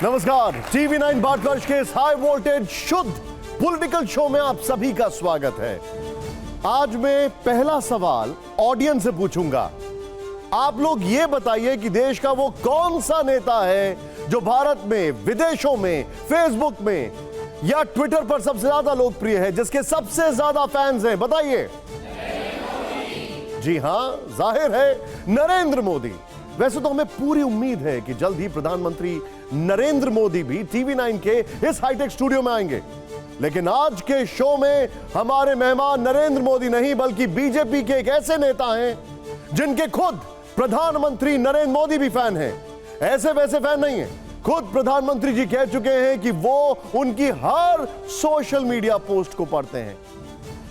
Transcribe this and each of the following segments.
नमस्कार, टीवी 9 भारतवर्ष के इस हाई वोल्टेज शुद्ध पॉलिटिकल शो में आप सभी का स्वागत है। आज मैं पहला सवाल ऑडियंस से पूछूंगा। आप लोग ये बताइए कि देश का वो कौन सा नेता है जो भारत में, विदेशों में, फेसबुक में या ट्विटर पर सबसे ज्यादा लोकप्रिय है, जिसके सबसे ज्यादा फैंस हैं? बताइए। जी हां, जाहिर है नरेंद्र मोदी। वैसे तो हमें पूरी उम्मीद है कि जल्द ही प्रधानमंत्री नरेंद्र मोदी भी टीवी 9 के इस हाईटेक स्टूडियो में आएंगे, लेकिन आज के शो में हमारे मेहमान नरेंद्र मोदी नहीं बल्कि बीजेपी के एक ऐसे नेता हैं जिनके खुद प्रधानमंत्री नरेंद्र मोदी भी फैन हैं। ऐसे वैसे फैन नहीं है, खुद प्रधानमंत्री जी कह चुके हैं कि वो उनकी हर सोशल मीडिया पोस्ट को पढ़ते हैं।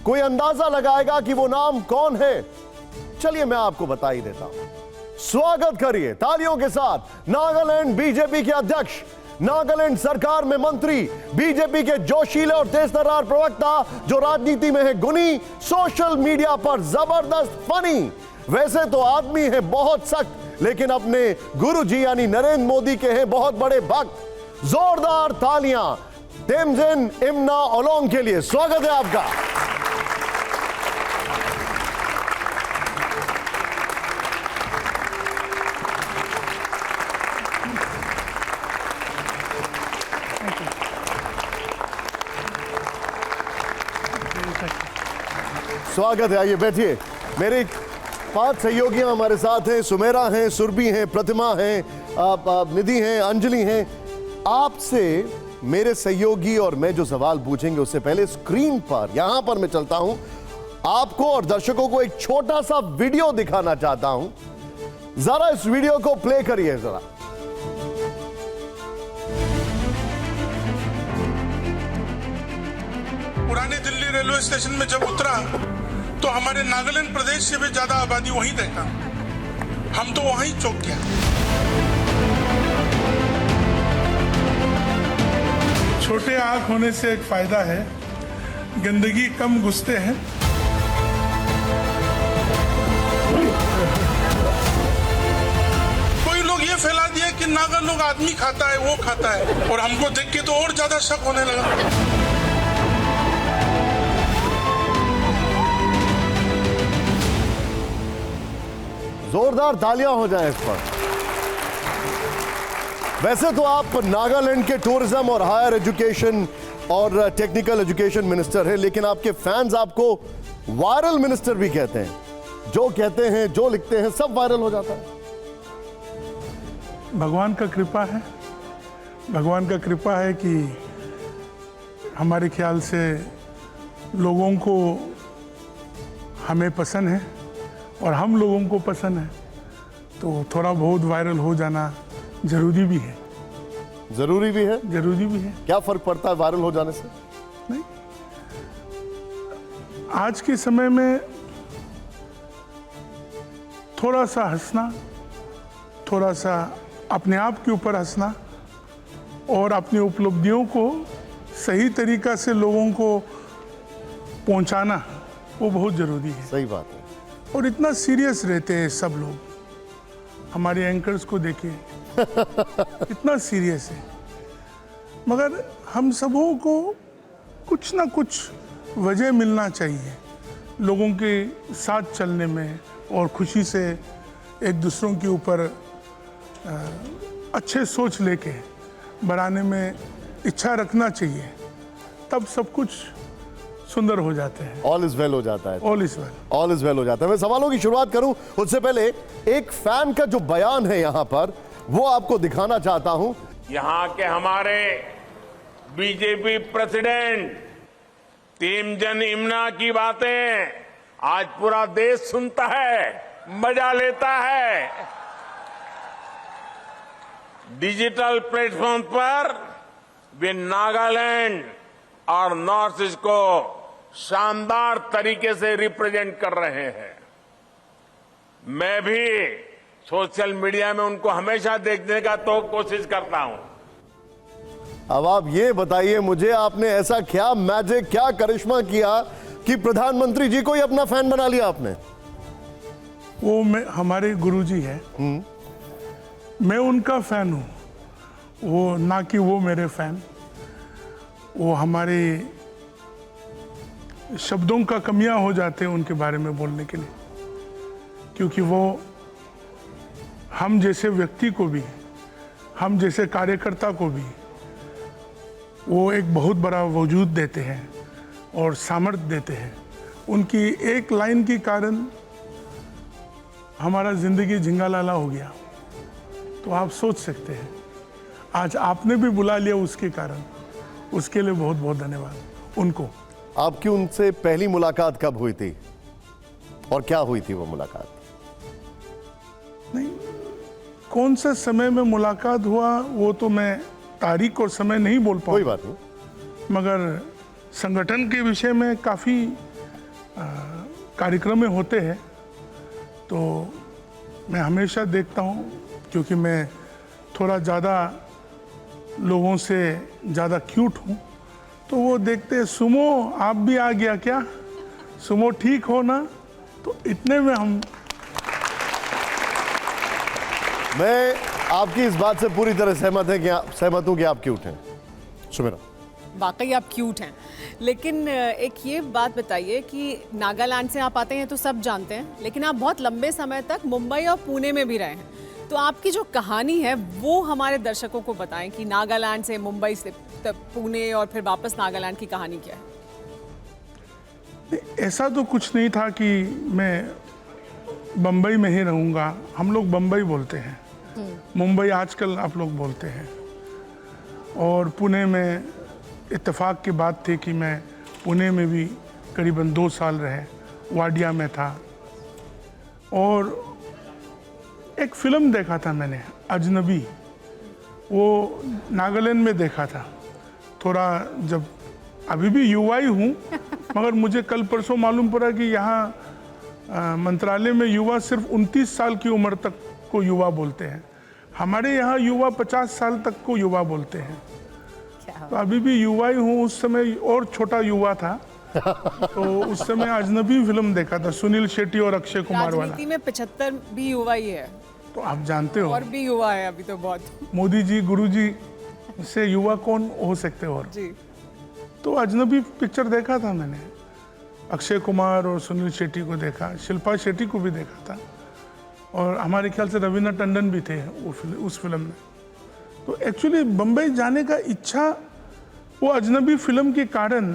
कोई अंदाजा लगाएगा कि वो नाम कौन है? चलिए मैं आपको बता ही देता हूं। स्वागत करिए तालियों के साथ नागालैंड बीजेपी के अध्यक्ष, नागालैंड सरकार में मंत्री, बीजेपी के जोशीले और तेज तर्रार प्रवक्ता जो राजनीति में है गुनी, सोशल मीडिया पर जबरदस्त फनी। वैसे तो आदमी है बहुत सख्त, लेकिन अपने गुरुजी यानी नरेंद्र मोदी के हैं बहुत बड़े भक्त। जोरदार तालियां तेमजिन इम्ना ओलोंग के लिए। स्वागत है आपका। स्वागत है, आइए बैठिए। मेरे 5 सहयोगियां हमारे साथ हैं। सुमेरा हैं, सुरभि हैं, प्रतिमा हैं, निधि हैं, अंजलि हैं। आपसे मेरे सहयोगी और मैं जो सवाल पूछेंगे उससे पहले स्क्रीन पर यहां पर मैं चलता हूं, आपको और दर्शकों को एक छोटा सा वीडियो दिखाना चाहता हूं। जरा इस वीडियो को प्ले करिए जरा। पुरानी दिल्ली रेलवे स्टेशन में जब उतरा तो हमारे नागालैंड प्रदेश से भी ज्यादा आबादी वहीं देखा। हम तो वहीं चौंक गया। छोटे आंख होने से एक फायदा है, गंदगी कम घुसते हैं। कोई लोग ये फैला दिया कि नागा लोग आदमी खाता है, वो खाता है, और हमको देख के तो और ज्यादा शक होने लगा। जोरदार तालियां हो जाएं इस पर। वैसे तो आप नागालैंड के टूरिज्म और हायर एजुकेशन और टेक्निकल एजुकेशन मिनिस्टर हैं, लेकिन आपके फैंस आपको वायरल मिनिस्टर भी कहते हैं। जो कहते हैं, जो लिखते हैं, सब वायरल हो जाता है। भगवान का कृपा है। भगवान का कृपा है कि हमारे ख्याल से लोगों को हमें पसंद है और हम लोगों को पसंद है, तो थोड़ा बहुत वायरल हो जाना जरूरी भी है। जरूरी भी है? जरूरी भी है। क्या फर्क पड़ता है वायरल हो जाने से? नहीं, आज के समय में थोड़ा सा हंसना, थोड़ा सा अपने आप के ऊपर हंसना और अपनी उपलब्धियों को सही तरीका से लोगों को पहुंचाना, वो बहुत जरूरी है। सही बात है। और इतना सीरियस रहते हैं सब लोग। हमारे एंकर्स को देखिए इतना सीरियस है, मगर हम सबों को कुछ ना कुछ वजह मिलना चाहिए लोगों के साथ चलने में और खुशी से एक दूसरों के ऊपर अच्छे सोच लेके बढ़ाने में इच्छा रखना चाहिए, तब सब कुछ सुंदर हो जाते हैं। ऑल इज वेल हो जाता है। All is well. All is well हो जाता है। मैं सवालों की शुरुआत करूं उससे पहले एक फैन का जो बयान है यहां पर, वो आपको दिखाना चाहता हूं। यहाँ के हमारे बीजेपी प्रेसिडेंट तेमजिन इम्ना की बातें आज पूरा देश सुनता है, मजा लेता है। डिजिटल प्लेटफॉर्म पर वे नागालैंड और नॉर्थ ईस्ट को शानदार तरीके से रिप्रेजेंट कर रहे हैं। मैं भी सोशल मीडिया में उनको हमेशा देखने का तो कोशिश करता हूं। अब आप ये बताइए मुझे, आपने ऐसा क्या मैजिक, क्या करिश्मा किया कि प्रधानमंत्री जी को ही अपना फैन बना लिया आपने? वो हमारे गुरुजी हैं, मैं उनका फैन हूँ। वो ना कि वो मेरे फैन, वो हमारे शब्दों का कमियां हो जाते हैं उनके बारे में बोलने के लिए, क्योंकि वो हम जैसे व्यक्ति को भी, हम जैसे कार्यकर्ता को भी वो एक बहुत बड़ा वजूद देते हैं और सामर्थ्य देते हैं। उनकी एक लाइन के कारण हमारा जिंदगी झिंगालाला हो गया। तो आप सोच सकते हैं, आज आपने भी बुला लिया उसके कारण, उसके लिए बहुत बहुत धन्यवाद उनको। आपकी उनसे पहली मुलाकात कब हुई थी और क्या हुई थी वो मुलाकात? नहीं, कौन सा समय में मुलाकात हुआ वो तो मैं तारीख और समय नहीं बोल कोई पाऊँ, बात नहीं। मगर संगठन के विषय में काफ़ी कार्यक्रम होते हैं, तो मैं हमेशा देखता हूँ, क्योंकि मैं थोड़ा ज़्यादा लोगों से ज़्यादा क्यूट हूँ, तो वो देखते हैं सुमो आप भी आ गया क्या, सुमो ठीक हो ना, तो इतने में हम। मैं आपकी इस बात से पूरी तरह सहमत हूं कि आप क्यूट हैं सुमिरा। वाकई आप क्यूट हैं, लेकिन एक ये बात बताइए कि नागालैंड से आप आते हैं तो सब जानते हैं, लेकिन आप बहुत लंबे समय तक मुंबई और पुणे में भी रहे हैं, तो आपकी जो कहानी है वो हमारे दर्शकों को बताएं कि नागालैंड से, मुंबई से पुणे और फिर वापस नागालैंड की कहानी क्या है? ऐसा तो कुछ नहीं था कि मैं बम्बई में ही रहूँगा। हम लोग बम्बई बोलते हैं, मुंबई आजकल आप लोग बोलते हैं। और पुणे में इत्तेफाक की बात थी कि मैं पुणे में भी करीबन 2 साल रहे, वाडिया में था। और एक फिल्म देखा था मैंने, अजनबी, वो नागालैंड में देखा था। थोड़ा जब अभी भी युवा ही हूँ, मगर मुझे कल परसों मालूम पड़ा कि यहाँ मंत्रालय में युवा सिर्फ 29 साल की उम्र तक को युवा बोलते हैं। हमारे यहाँ युवा 50 साल तक को युवा बोलते हैं। तो अभी भी युवा ही हूँ, उस समय और छोटा युवा था। तो उस समय अजनबी फिल्म देखा था, सुनील शेट्टी और अक्षय कुमार वाला। राजनीति में 75 भी युवा ही है, तो आप जानते हो, और भी युवा है अभी तो बहुत। मोदी जी, गुरु जी से युवा कौन हो सकते और जी। तो अजनबी पिक्चर देखा था मैंने, अक्षय कुमार और सुनील शेट्टी को देखा, शिल्पा शेट्टी को भी देखा था, और हमारे ख्याल से रवीना टंडन भी थे उस फिल्म में। तो एक्चुअली बम्बई जाने का इच्छा वो अजनबी फिल्म के कारण,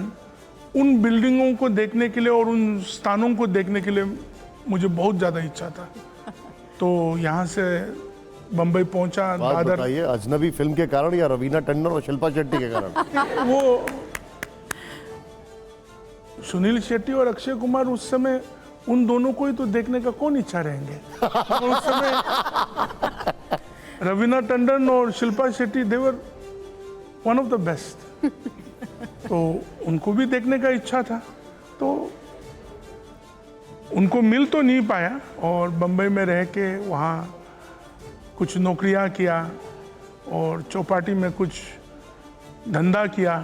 उन बिल्डिंगों को देखने के लिए और उन स्थानों को देखने के लिए मुझे बहुत ज़्यादा इच्छा था। तो यहाँ से बम्बई पहुँचा। बात बताइए, अजनबी फिल्म के कारण या रवीना टंडन और शिल्पा शेट्टी के कारण? वो सुनील शेट्टी और अक्षय कुमार, उस समय उन दोनों को ही तो देखने का कौन इच्छा रहेंगे। तो उस समय रवीना टंडन और शिल्पा शेट्टी, दे वर वन ऑफ द बेस्ट। तो उनको भी देखने का इच्छा था, तो उनको मिल तो नहीं पाया, और बम्बई में रह के वहाँ कुछ नौकरियाँ किया और चौपाटी में कुछ धंधा किया।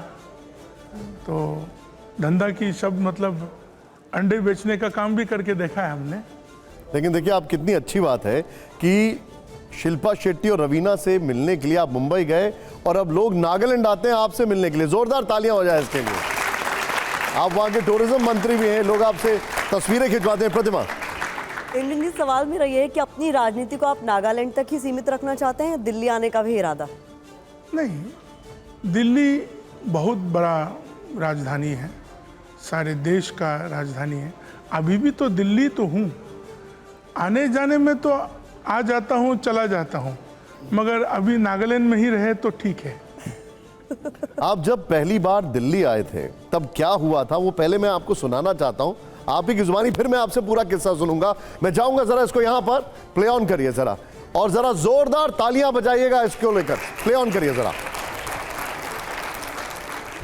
तो धंधा की शब्द मतलब अंडे बेचने का काम भी करके देखा है हमने। लेकिन देखिए, आप कितनी अच्छी बात है कि शिल्पा शेट्टी और रवीना से मिलने के लिए आप मुंबई गए, और अब लोग नागालैंड आते हैं आपसे मिलने के लिए। जोरदार तालियां हो जाए इसके लिए। आप वहां के टूरिज्म मंत्री भी हैं, लोग आपसे तस्वीरें खिंचवाते हैं। प्रतिमा, इंडियन जी, सवाल मेरा ये है कि अपनी राजनीति को आप नागालैंड तक ही सीमित रखना चाहते हैं, दिल्ली आने का भी इरादा? नहीं, दिल्ली बहुत बड़ा राजधानी है, सारे देश का राजधानी है। अभी भी तो दिल्ली तो हूँ, आने जाने में तो आ जाता हूँ, चला जाता हूँ, मगर अभी नागालैंड में ही रहे तो ठीक है। आप जब पहली बार दिल्ली आए थे तब क्या हुआ था वो पहले मैं आपको सुनाना चाहता हूं, आप ही की जुबानी, फिर मैं आपसे पूरा किस्सा सुनूंगा। मैं चाहूंगा जरा इसको यहां पर प्ले ऑन करिए जरा, और जरा जोरदार तालियां बजाइएगा इसको लेकर। प्ले ऑन करिए जरा।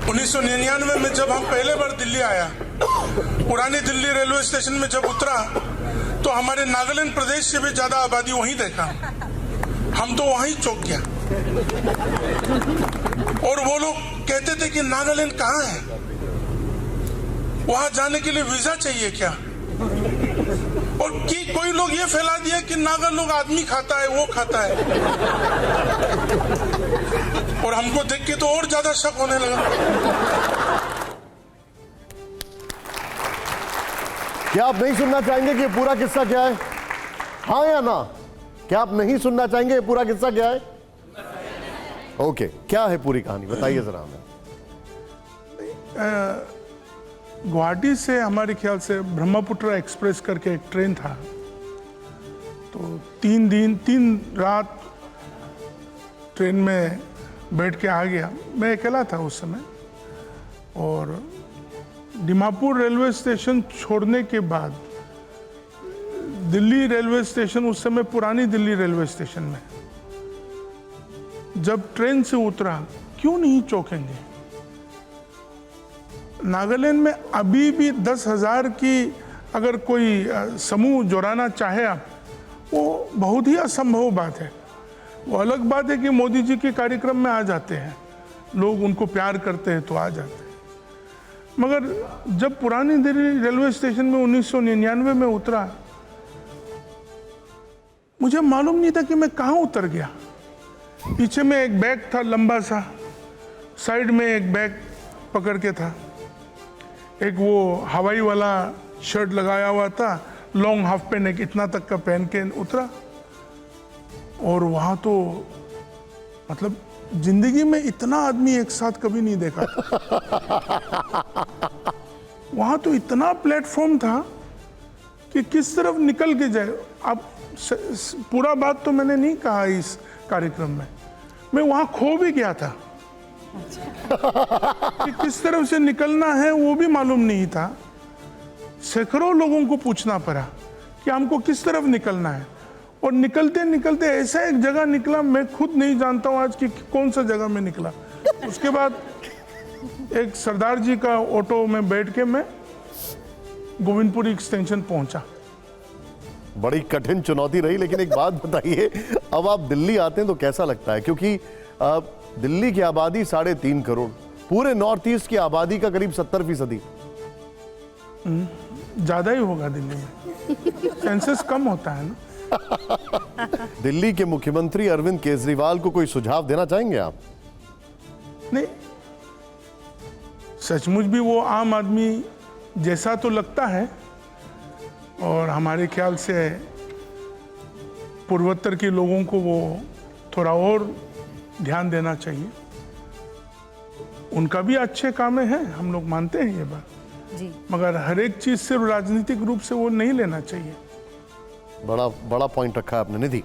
1999 में जब हम पहले बार दिल्ली आया, पुरानी दिल्ली रेलवे स्टेशन में जब उतरा, तो हमारे नागालैंड प्रदेश से भी ज्यादा आबादी वहीं देखा। हम तो वहीं चौंक गया, और वो लोग कहते थे कि नागालैंड कहाँ है, वहां जाने के लिए वीजा चाहिए क्या? और कि कोई लोग ये फैला दिया कि नागा लोग आदमी खाता है, वो खाता है। हमको देख के तो और ज्यादा शक होने लगा। क्या आप नहीं सुनना चाहेंगे कि ये पूरा किस्सा क्या है? हाँ या ना? क्या आप नहीं सुनना चाहेंगे ये पूरा किस्सा क्या है? ओके, क्या है पूरी कहानी, बताइए जरा हमें। गुवाहाटी से हमारे ख्याल से ब्रह्मपुत्र एक्सप्रेस करके एक ट्रेन था, तो 3 रात ट्रेन में बैठ के आ गया। मैं अकेला था उस समय, और दीमापुर रेलवे स्टेशन छोड़ने के बाद दिल्ली रेलवे स्टेशन, उस समय पुरानी दिल्ली रेलवे स्टेशन में जब ट्रेन से उतरा, क्यों नहीं चौंकेंगे। नागालैंड में अभी भी 10,000 की अगर कोई समूह जोड़ाना चाहे आप, वो बहुत ही असंभव बात है। वो अलग बात है कि मोदी जी के कार्यक्रम में आ जाते हैं, लोग उनको प्यार करते हैं तो आ जाते हैं, मगर जब पुरानी दिल्ली रेलवे स्टेशन में 1999 में उतरा, मुझे मालूम नहीं था कि मैं कहाँ उतर गया। पीछे में एक बैग था लंबा सा, साइड में एक बैग पकड़ के था, एक वो हवाई वाला शर्ट लगाया हुआ था, लॉन्ग हाफ पैंट एक इतना तक का पहन के उतरा। और वहाँ तो मतलब जिंदगी में इतना आदमी एक साथ कभी नहीं देखा। वहाँ तो इतना प्लेटफॉर्म था कि किस तरफ निकल के जाए। अब पूरा बात तो मैंने नहीं कहा इस कार्यक्रम में, मैं वहाँ खो भी गया था। कि किस तरफ से निकलना है वो भी मालूम नहीं था। सैकड़ों लोगों को पूछना पड़ा कि हमको किस तरफ निकलना है, और निकलते निकलते ऐसा एक जगह निकला, मैं खुद नहीं जानता हूँ आज कि कौन सा जगह में निकला। उसके बाद एक सरदार जी का ऑटो में बैठ के मैं गोविंदपुरी एक्सटेंशन पहुंचा। बड़ी कठिन चुनौती रही, लेकिन एक बात बताइए, अब आप दिल्ली आते हैं तो कैसा लगता है? क्योंकि दिल्ली की आबादी 3.5 करोड़, पूरे नॉर्थ ईस्ट की आबादी का करीब 70%। ज्यादा ही होगा दिल्ली में, सेंसस कम होता है ना। दिल्ली के मुख्यमंत्री अरविंद केजरीवाल को कोई सुझाव देना चाहेंगे आप? नहीं, सचमुच भी वो आम आदमी जैसा तो लगता है, और हमारे ख्याल से पूर्वोत्तर के लोगों को वो थोड़ा और ध्यान देना चाहिए। उनका भी अच्छे काम हैं, हम लोग मानते हैं ये बात जी, मगर हर एक चीज सिर्फ राजनीतिक रूप से वो नहीं लेना चाहिए। बड़ा पॉइंट रखा है आपने। निधि,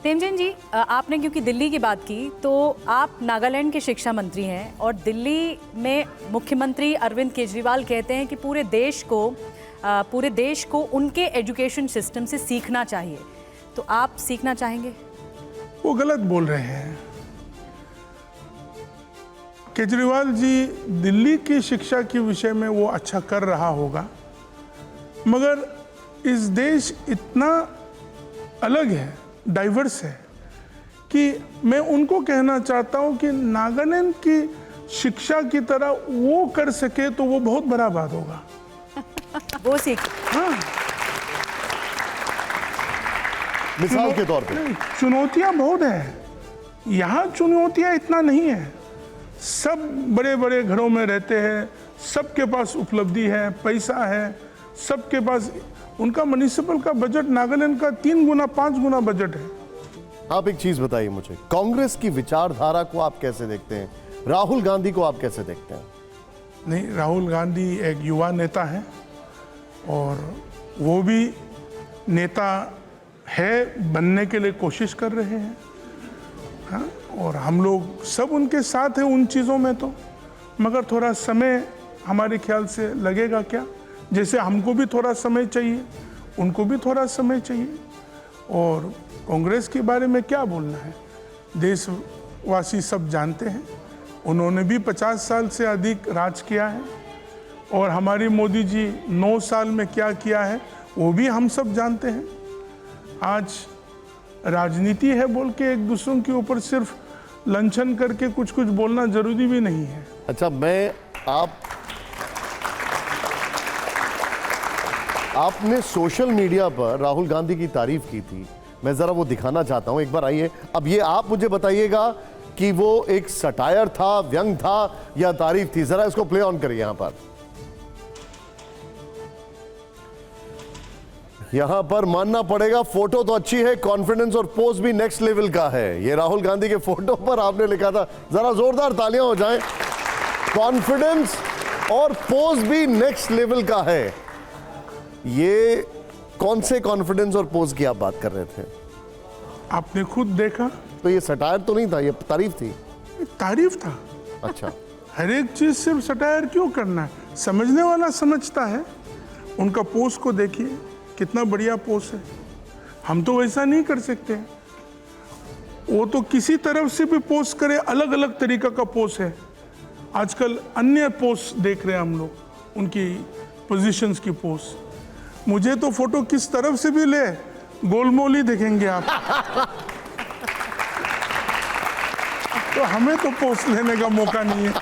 तेमजन जी, आपने क्योंकि दिल्ली की बात की, तो आप नागालैंड के शिक्षा मंत्री हैं, और दिल्ली में मुख्यमंत्री अरविंद केजरीवाल कहते हैं कि पूरे देश को उनके एजुकेशन सिस्टम से सीखना चाहिए, तो आप सीखना चाहेंगे? वो गलत बोल रहे हैं। केजरीवाल जी दिल्ली की शिक्षा के विषय में वो अच्छा कर रहा होगा, मगर इस देश इतना अलग है, डाइवर्स है, कि मैं उनको कहना चाहता हूं कि नागालैंड की शिक्षा की तरह वो कर सके तो वो बहुत बड़ा बात होगा। वो सीख, हाँ, मिसाल के तौर पे चुनौतियां बहुत हैं, यहाँ चुनौतियां इतना नहीं है। सब बड़े बड़े घरों में रहते हैं, सबके पास उपलब्धि है, पैसा है, सबके पास। उनका म्युनिसिपल का बजट नागालैंड का 3 गुना 5 गुना बजट है। आप एक चीज बताइए मुझे, कांग्रेस की विचारधारा को आप कैसे देखते हैं? राहुल गांधी को आप कैसे देखते हैं? नहीं, राहुल गांधी एक युवा नेता है, और वो भी नेता है बनने के लिए कोशिश कर रहे हैं। हाँ, और हम लोग सब उनके साथ हैं उन चीज़ों में, तो मगर थोड़ा समय हमारे ख्याल से लगेगा। क्या, जैसे हमको भी थोड़ा समय चाहिए, उनको भी थोड़ा समय चाहिए। और कांग्रेस के बारे में क्या बोलना है, देशवासी सब जानते हैं। उन्होंने भी 50 साल से अधिक राज किया है, और हमारी मोदी जी 9 साल में क्या किया है वो भी हम सब जानते हैं। आज राजनीति है बोल के एक दूसरों के ऊपर सिर्फ लंछन करके कुछ कुछ बोलना जरूरी भी नहीं है। अच्छा, आपने सोशल मीडिया पर राहुल गांधी की तारीफ की थी, मैं जरा वो दिखाना चाहता हूं, एक बार आइए। अब ये आप मुझे बताइएगा कि वो एक सटायर था, व्यंग था या तारीफ थी? जरा इसको प्ले ऑन करिए। यहां पर मानना पड़ेगा, फोटो तो अच्छी है, कॉन्फिडेंस और पोज भी नेक्स्ट लेवल का है। ये राहुल गांधी के फोटो पर आपने लिखा था, जरा जोरदार तालियां हो जाएं। कॉन्फिडेंस और पोज भी नेक्स्ट लेवल का है। ये कौन से कॉन्फिडेंस और पोज की आप बात कर रहे थे? आपने खुद देखा, तो ये सटायर तो नहीं था, ये तारीफ थी। तारीफ था। अच्छा, हर एक चीज सिर्फ सटायर क्यों करना है? समझने वाला समझता है। उनका पोस्ट को देखिए, कितना बढ़िया पोस्ट है। हम तो वैसा नहीं कर सकते। वो तो किसी तरफ से भी पोस्ट करे, अलग अलग तरीका का पोस्ट है। आजकल अन्य पोस्ट देख रहे हैं हम लोग, उनकी पोजीशंस की पोस्ट। मुझे तो फोटो किस तरफ से भी ले, गोलमोल ही देखेंगे आप। तो हमें तो पोस्ट लेने का मौका नहीं है।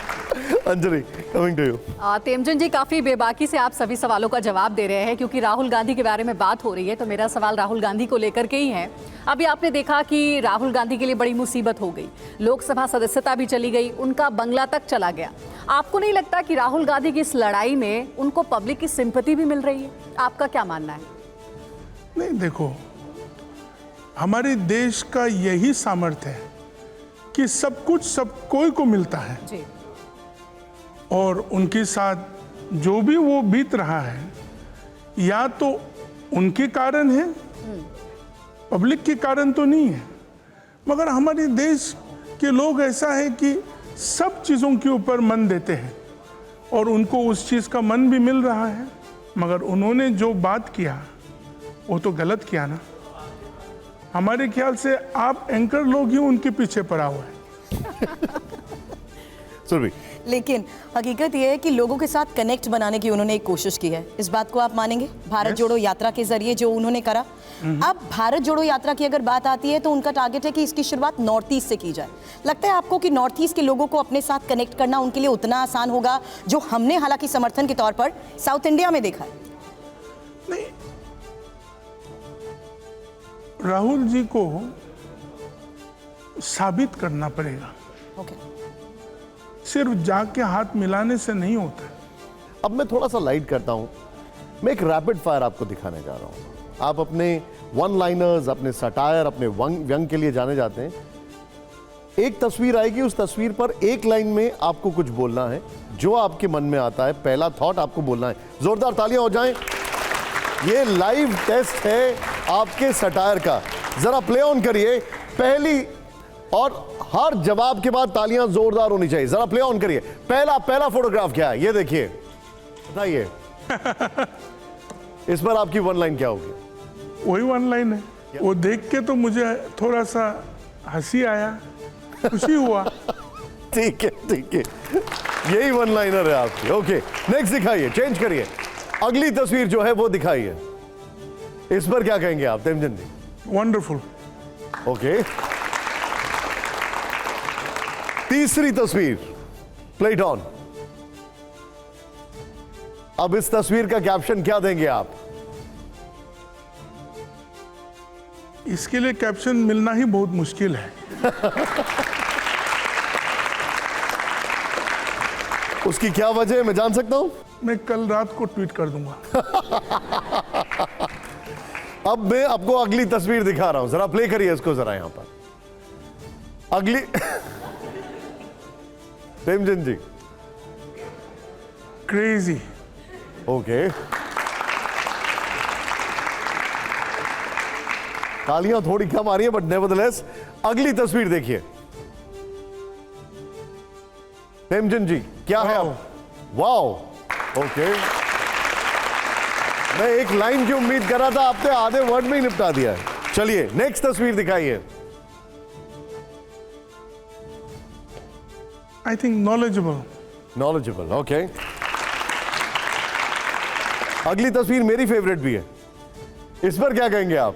Anjali, coming to you. Temchand ji, काफ़ी बेबाकी से आप सभी सवालों का जवाब दे रहे हैं, क्योंकि राहुल गांधी के बारे में बात हो रही है। तो मेरा सवाल राहुल गांधी को लेकर के ही है। अभी आपने देखा कि राहुल गांधी के लिए बड़ी मुसीबत हो गई, लोकसभा सदस्यता भी चली गई, उनका बंगला तक चला गया। आपको नहीं लगता कि राहुल गांधी की इस लड़ाई में उनको पब्लिक की सिंपैथी भी मिल रही है? आपका क्या मानना है? नहीं, देखो, हमारे देश का यही सामर्थ्य है कि सब कुछ सब कोई को मिलता है। जी। और उनके साथ जो भी वो बीत रहा है, या तो उनके कारण है, पब्लिक के कारण तो नहीं है। मगर हमारे देश के लोग ऐसा है कि सब चीज़ों के ऊपर मन देते हैं और उनको उस चीज़ का मन भी मिल रहा है। मगर उन्होंने जो बात किया वो तो गलत किया ना। हमारे ख्याल से आप एंकर लोग ही उनके पीछे पड़ा हुआ है। सुरभि, लेकिन हकीकत यह है कि लोगों के साथ कनेक्ट बनाने की उन्होंने एक कोशिश की है। इस बात को आप मानेंगे? भारत जोड़ो यात्रा के जरिए जो उन्होंने करा। अब भारत जोड़ो यात्रा की अगर बात आती है तो उनका टारगेट है कि इसकी शुरुआत नॉर्थ ईस्ट से की जाए। लगता है आपको कि नॉर्थ ईस्ट के लोगों को अपने साथ कनेक्ट करना उनके लिए उतना आसान होगा जो हमने हालांकि समर्थन के तौर पर साउथ इंडिया में देखा है? नहीं, राहुल जी को साबित करना पड़ेगा। ओके। सिर्फ जाके हाथ मिलाने से नहीं होता। अब मैं थोड़ा सा लाइट करता हूं। मैं एक रैपिड फायर आपको दिखाने जा रहा हूं। आप अपने वन लाइनर्स, अपने सटायर, अपने व्यंग के लिए जाने जाते हैं। एक तस्वीर आएगी, उस तस्वीर पर एक लाइन में आपको कुछ बोलना है, जो आपके मन में आता है, पहला थॉट आपको बोलना है। जोरदार तालियां हो जाएं। ये लाइव टेस्ट है आपके सटायर का। जरा प्ले ऑन करिए। पहली और हर जवाब के बाद तालियां जोरदार होनी चाहिए। जरा प्ले ऑन करिए। पहला फोटोग्राफ क्या है, ये देखिए, बताइए। इस पर आपकी वन लाइन क्या होगी? वही वन लाइन है। वो देख के तो मुझे थोड़ा सा हंसी आया, खुशी हुआ। ठीक है, ठीक है, यही वन लाइनर है आपकी। ओके, नेक्स्ट दिखाइए, चेंज करिए। अगली तस्वीर जो है वो दिखाइए। इस पर क्या कहेंगे आप, तेमचंद जी? वंडरफुल। ओके, तीसरी तस्वीर, प्ले इट ऑन। अब इस तस्वीर का कैप्शन क्या देंगे आप? इसके लिए कैप्शन मिलना ही बहुत मुश्किल है। उसकी क्या वजह है, मैं जान सकता हूं? मैं कल रात को ट्वीट कर दूंगा। अब मैं आपको अगली तस्वीर दिखा रहा हूं, जरा प्ले करिए इसको जरा। यहां पर अगली तेमचंद जी। क्रेजी। ओके, तालियां थोड़ी कम आ रही है, बट नेवरदलेस अगली तस्वीर देखिए। तेमचंद जी, क्या है? वाओ। ओके, मैं एक लाइन की उम्मीद कर रहा था, आपने आधे वर्ड में ही निपटा दिया है। चलिए नेक्स्ट तस्वीर दिखाइए। I think knowledgeable. Knowledgeable, okay. अगली तस्वीर मेरी फेवरेट भी है। इस पर क्या कहेंगे आप?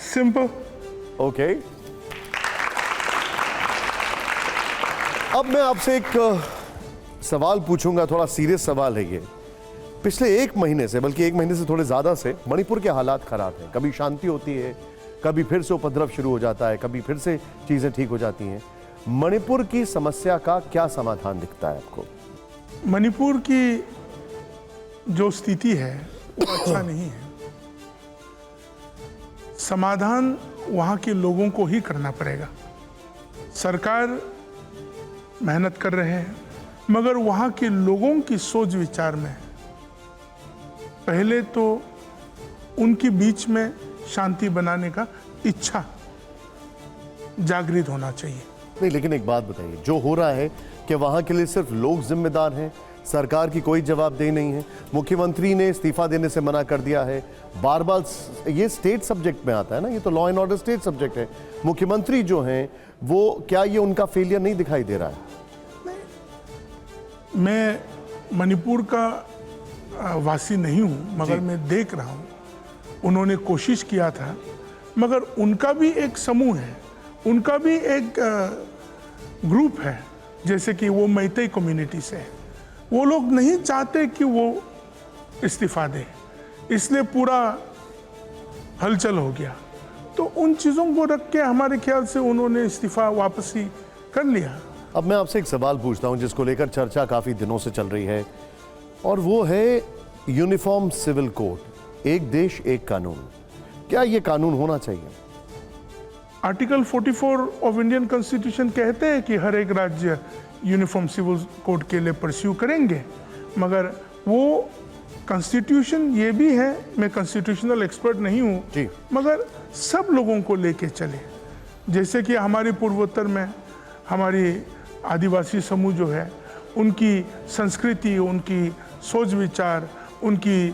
सिंपल। ओके, अब मैं आपसे एक सवाल पूछूंगा, थोड़ा सीरियस सवाल है ये। पिछले एक महीने से, बल्कि एक महीने से थोड़े ज्यादा से, मणिपुर के हालात खराब हैं। कभी शांति होती है, कभी फिर से उपद्रव शुरू हो जाता है, कभी फिर से चीजें ठीक हो जाती हैं। मणिपुर की समस्या का क्या समाधान दिखता है आपको? मणिपुर की जो स्थिति है वो अच्छा नहीं है। समाधान वहाँ के लोगों को ही करना पड़ेगा। सरकार मेहनत कर रहे हैं, मगर वहाँ के लोगों की सोच विचार में पहले तो उनके बीच में शांति बनाने का इच्छा जागृत होना चाहिए। नहीं, लेकिन एक बात बताइए, जो हो रहा है कि वहां के लिए सिर्फ लोग जिम्मेदार हैं, सरकार की कोई जवाबदेही नहीं है। मुख्यमंत्री ने इस्तीफा देने से मना कर दिया है। बार बार ये स्टेट सब्जेक्ट में आता है ना, ये तो law and order state subject है। मुख्यमंत्री जो हैं वो, क्या ये उनका फेलियर नहीं दिखाई दे रहा है? मैं मणिपुर का वासी नहीं हूं, मगर मैं देख रहा हूं उन्होंने कोशिश किया था, मगर उनका भी एक समूह है, उनका भी एक ग्रुप है, जैसे कि वो मैतेई कम्युनिटी से है। वो लोग नहीं चाहते कि वो इस्तीफा दे, इसलिए पूरा हलचल हो गया। तो उन चीज़ों को रख के हमारे ख्याल से उन्होंने इस्तीफा वापसी कर लिया। अब मैं आपसे एक सवाल पूछता हूं जिसको लेकर चर्चा काफी दिनों से चल रही है, और वो है यूनिफॉर्म सिविल कोड, एक देश एक कानून। क्या ये कानून होना चाहिए? आर्टिकल 44 ऑफ इंडियन कॉन्स्टिट्यूशन कहते हैं कि हर एक राज्य यूनिफॉर्म सिविल कोड के लिए परस्यू करेंगे, मगर वो कॉन्स्टिट्यूशन ये भी है, मैं कॉन्स्टिट्यूशनल एक्सपर्ट नहीं जी। हूँ, मगर सब लोगों को लेके चले। जैसे कि हमारे पूर्वोत्तर में हमारी आदिवासी समूह जो है, उनकी संस्कृति, उनकी सोच विचार, उनकी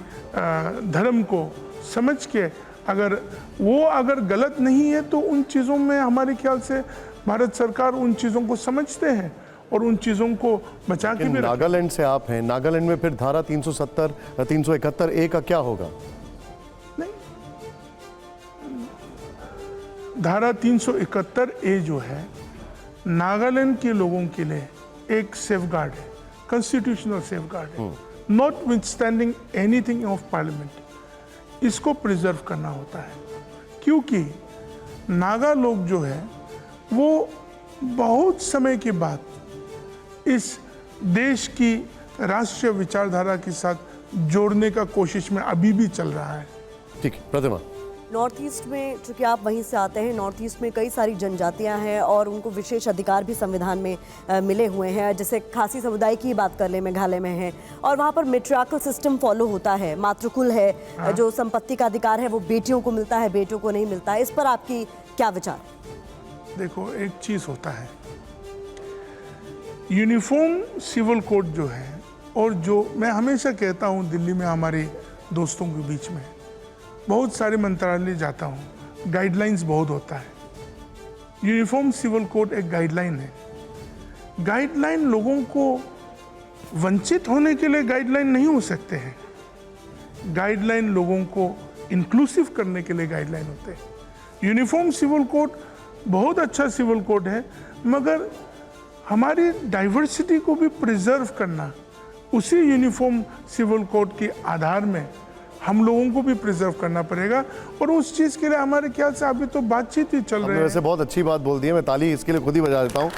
धर्म को समझ के अगर गलत नहीं है तो उन चीज़ों में हमारे ख्याल से भारत सरकार उन चीज़ों को समझते हैं और उन चीज़ों को बचा के भी। नागालैंड से आप हैं, नागालैंड में फिर धारा 370 371 ए का क्या होगा? नहीं, धारा 371 ए जो है नागालैंड के लोगों के लिए एक सेफगार्ड है, कॉन्स्टिट्यूशनल सेफगार्ड है, not withstanding anything of parliament. इसको प्रिजर्व करना होता है, क्योंकि नागा लोग जो है वो बहुत समय के बाद इस देश की राष्ट्रीय विचारधारा के साथ जोड़ने का कोशिश में अभी भी चल रहा है। ठीक, प्रतिमा। नॉर्थ ईस्ट में, चूंकि आप वहीं से आते हैं, नॉर्थ ईस्ट में कई सारी जनजातियां हैं और उनको विशेष अधिकार भी संविधान में मिले हुए हैं। जैसे खासी समुदाय की बात कर ले, मेघालय में है, और वहाँ पर मेट्रियार्कल सिस्टम फॉलो होता है, मातृकुल है। जो संपत्ति का अधिकार है वो बेटियों को मिलता है, बेटों को नहीं मिलता है। इस पर आपकी क्या विचार? देखो, एक चीज होता है, यूनिफॉर्म सिविल कोड जो है, और जो मैं हमेशा कहता हूँ दिल्ली में हमारे दोस्तों के बीच में बहुत सारे मंत्रालय जाता हूँ, गाइडलाइंस बहुत होता है। यूनिफॉर्म सिविल कोड एक गाइडलाइन है। गाइडलाइन लोगों को वंचित होने के लिए गाइडलाइन नहीं हो सकते हैं, गाइडलाइन लोगों को इंक्लूसिव करने के लिए गाइडलाइन होते हैं। यूनिफॉर्म सिविल कोड बहुत अच्छा सिविल कोड है, मगर हमारी डाइवर्सिटी को भी प्रिजर्व करना, उसी यूनिफॉर्म सिविल कोड के आधार में हम लोगों को भी प्रिजर्व करना पड़ेगा, और उस चीज के लिए हमारे ख्याल से अभी तो बातचीत ही चल रही है। वैसे बहुत अच्छी बात बोल दी है, मैं ताली इसके लिए खुद ही बजा देता हूँ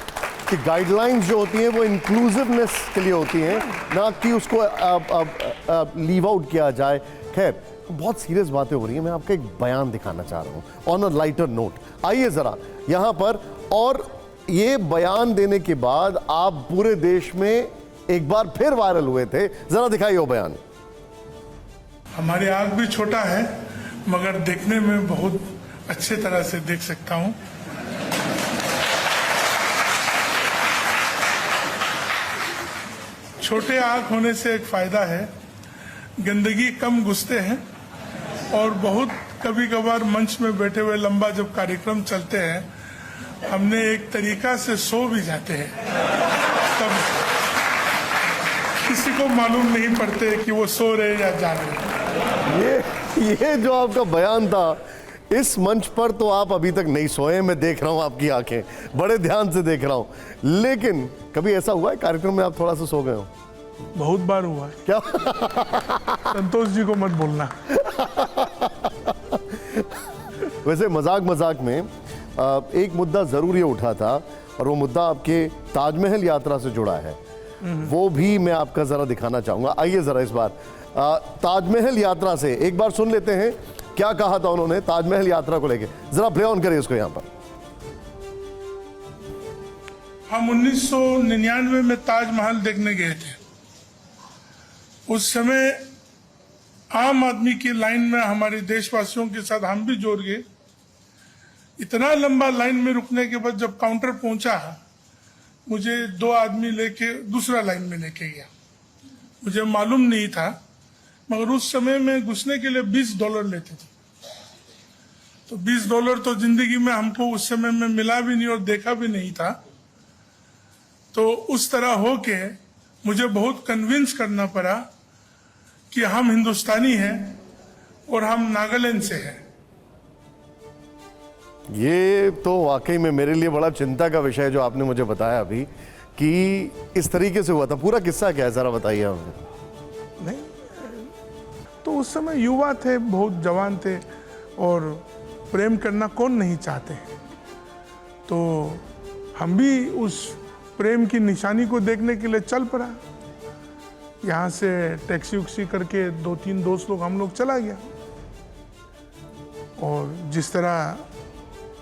कि गाइडलाइंस जो होती हैं वो इंक्लूसिवनेस के लिए होती हैं, ना कि उसको लीव आउट किया जाए। खैर, बहुत सीरियस बातें हो रही हैं, मैं आपको एक बयान दिखाना चाह रहा हूँ ऑन अ लाइटर नोट। आइए जरा यहाँ पर, और ये बयान देने के बाद आप पूरे देश में एक बार फिर वायरल हुए थे, जरा दिखाइए वो बयान। हमारी आँख भी छोटा है, मगर देखने में बहुत अच्छे तरह से देख सकता हूँ। छोटे आँख होने से एक फायदा है, गंदगी कम घुसते हैं, और बहुत कभी कभार मंच में बैठे हुए लंबा जब कार्यक्रम चलते हैं, हमने एक तरीका से सो भी जाते हैं, तब किसी को मालूम नहीं पड़ते कि वो सो रहे या जाग रहे। ये जो आपका बयान था, इस मंच पर तो आप अभी तक नहीं सोए, मैं देख रहा हूं आपकी आंखें, बड़े ध्यान से देख रहा हूं। लेकिन कभी ऐसा हुआ है कार्यक्रम में आप थोड़ा सा सो गए हो? बहुत बार हुआ है। क्या? संतोष जी को मत बोलना। वैसे मजाक मजाक में एक मुद्दा जरूर ये उठा था, और वो मुद्दा आपके ताजमहल यात्रा से जुड़ा है, वो भी मैं आपका जरा दिखाना चाहूंगा। आइए जरा इस बार ताजमहल यात्रा से एक बार सुन लेते हैं क्या कहा था उन्होंने ताजमहल यात्रा को लेके। जरा प्ले ऑन करिए इसको यहां पर। हम 1999 में ताजमहल देखने गए थे। उस समय आम आदमी की लाइन में हमारे देशवासियों के साथ हम भी जोड़ गए। इतना लंबा लाइन में रुकने के बाद जब काउंटर पहुंचा, मुझे 2 आदमी लेके दूसरा लाइन में लेके गया। मुझे मालूम नहीं था, मगर उस समय में घुसने के लिए $20 लेते थे। तो $20 तो जिंदगी में हमको उस समय में मिला भी नहीं और देखा भी नहीं था। तो उस तरह होके मुझे बहुत कन्विंस करना पड़ा कि हम हिंदुस्तानी हैं और हम नागालैंड से हैं। ये तो वाकई में मेरे लिए बड़ा चिंता का विषय है जो आपने मुझे बताया अभी, कि इस तरीके से हुआ था। पूरा किस्सा क्या है जरा बताइए हमें। नहीं, तो उस समय युवा थे, बहुत जवान थे, और प्रेम करना कौन नहीं चाहते। तो हम भी उस प्रेम की निशानी को देखने के लिए चल पड़ा। यहाँ से टैक्सी उक्सी करके 2-3 दोस्त लोग हम लोग चला गया। और जिस तरह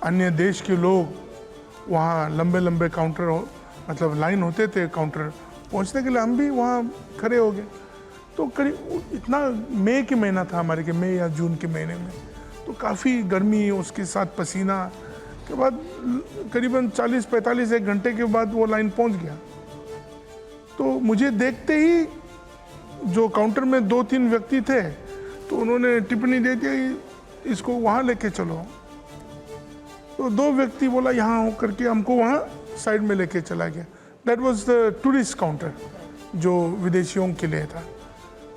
अन्य देश के लोग वहाँ लंबे लंबे काउंटर मतलब लाइन होते थे काउंटर पहुँचने के लिए, हम भी वहाँ खड़े हो गए। तो करीब इतना मई के महीना था हमारे के, मई या जून के महीने में, तो काफ़ी गर्मी, उसके साथ पसीना के बाद करीबन 40-45 एक घंटे के बाद वो लाइन पहुंच गया। तो मुझे देखते ही जो काउंटर में 2-3 व्यक्ति थे, तो उन्होंने टिप्पणी दे दी इसको वहाँ लेके चलो। तो 2 व्यक्ति बोला यहाँ हो करके हमको वहाँ साइड में लेके चला गया। That was the tourist counter जो विदेशियों के लिए था।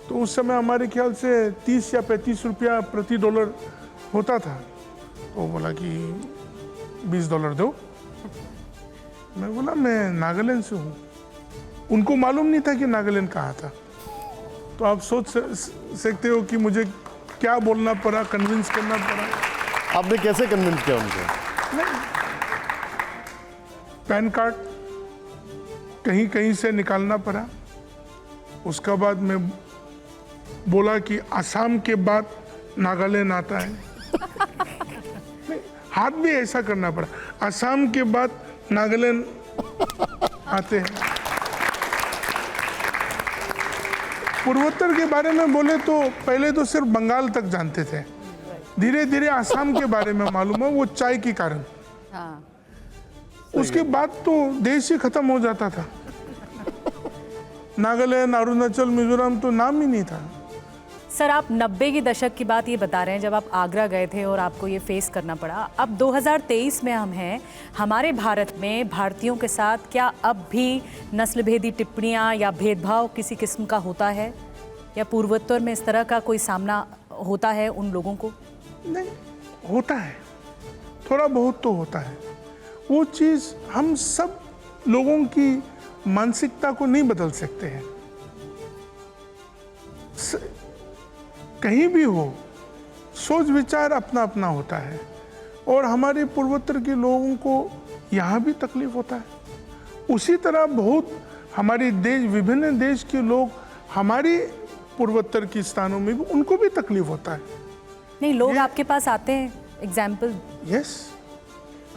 तो उस समय हमारे ख्याल से 30 या 35 रुपया प्रति डॉलर होता था। तो बोला कि $20 दो। मैं बोला मैं नागालैंड से हूँ। उनको मालूम नहीं था कि नागालैंड कहाँ था। तो आप सोच सकते हो कि मुझे क्या बोलना पड़ा, कन्विंस करना पड़ा। आपने कैसे कन्विंस किया उनको? नहीं, पैन कार्ड कहीं कहीं से निकालना पड़ा। उसका बाद मैं बोला कि असम के बाद नागालैंड आता है। नहीं, हाथ भी ऐसा करना पड़ा, असम के बाद नागालैंड आते हैं। पूर्वोत्तर के बारे में बोले तो पहले तो सिर्फ बंगाल तक जानते थे, धीरे धीरे असम के बारे में मालूम है, वो चाय के कारण। उसके बाद तो देश ही खत्म हो जाता था। नागालैंड, अरुणाचल, मिजोरम तो नाम ही नहीं था। सर, आप 90 के दशक की बात ये बता रहे हैं जब आप आगरा गए थे और आपको ये फेस करना पड़ा। अब 2023 में हम हैं। हमारे भारत में भारतीयों के साथ क्या अब भी नस्लभेदी टिप्पणियां या भेदभाव किसी किस्म का होता है, या पूर्वोत्तर में इस तरह का कोई सामना होता है उन लोगों को? नहीं, होता है, थोड़ा बहुत तो होता है। वो चीज़ हम सब लोगों की मानसिकता को नहीं बदल सकते हैं। कहीं भी हो, सोच विचार अपना अपना होता है। और हमारे पूर्वोत्तर के लोगों को यहाँ भी तकलीफ होता है। उसी तरह बहुत हमारे देश, विभिन्न देश के लोग हमारी पूर्वोत्तर के स्थानों में भी, उनको भी तकलीफ होता है। नहीं, लोग आपके पास आते हैं, एग्जाम्पल? यस,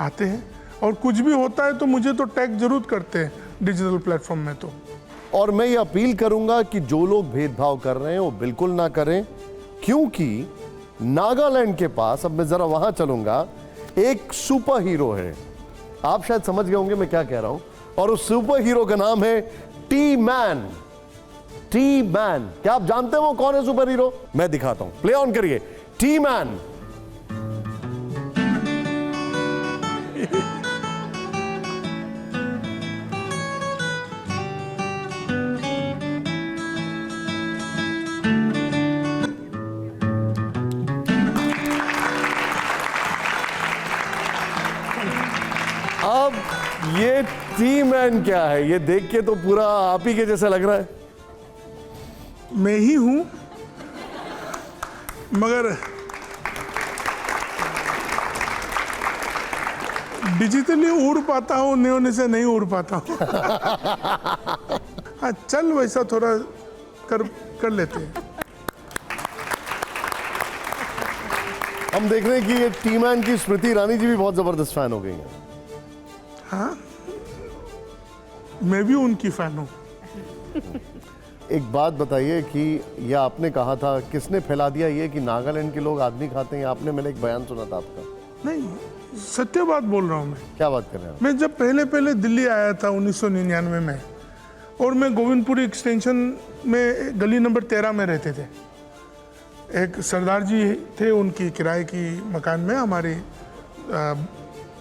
आते हैं। और कुछ भी होता है तो मुझे तो टैग जरूर करते हैं डिजिटल प्लेटफॉर्म में। तो और मैं ये अपील करूंगा कि जो लोग भेदभाव कर रहे हैं वो बिल्कुल ना करें, क्योंकि नागालैंड के पास, अब मैं जरा वहां चलूंगा, एक सुपर हीरो है। आप शायद समझ गए होंगे मैं क्या कह रहा हूं, और उस सुपर हीरो का नाम है टी मैन। टी मैन, क्या आप जानते हैं वो कौन है सुपर हीरो? मैं दिखाता हूं, प्ले ऑन करिए। T man. अब ये टी मैन क्या है? ये देख के तो पूरा आप ही के जैसा लग रहा है। मैं ही हूं, मगर डिजिटली उड़ पाता हूँ, नहीं होने से नहीं उड़ पाता हूँ। हाँ, चल वैसा थोड़ा कर लेते हैं। हम देख रहे हैं कि ये टी मैन की स्मृति ईरानी जी भी बहुत जबरदस्त फैन हो गई हैं। हाँ, मैं भी उनकी फैन हूँ। एक बात बताइए कि यह आपने कहा था, किसने फैला दिया ये कि नागालैंड के लोग आदमी खाते हैं? आपने, मैंने एक बयान सुना था आपका। नहीं, सत्य बात बोल रहा हूँ मैं। क्या बात कर रहे हैं? मैं जब पहले दिल्ली आया था 1999 में, और मैं गोविंदपुरी एक्सटेंशन में गली नंबर 13 में रहते थे। एक सरदार जी थे, उनकी किराए की मकान में हमारे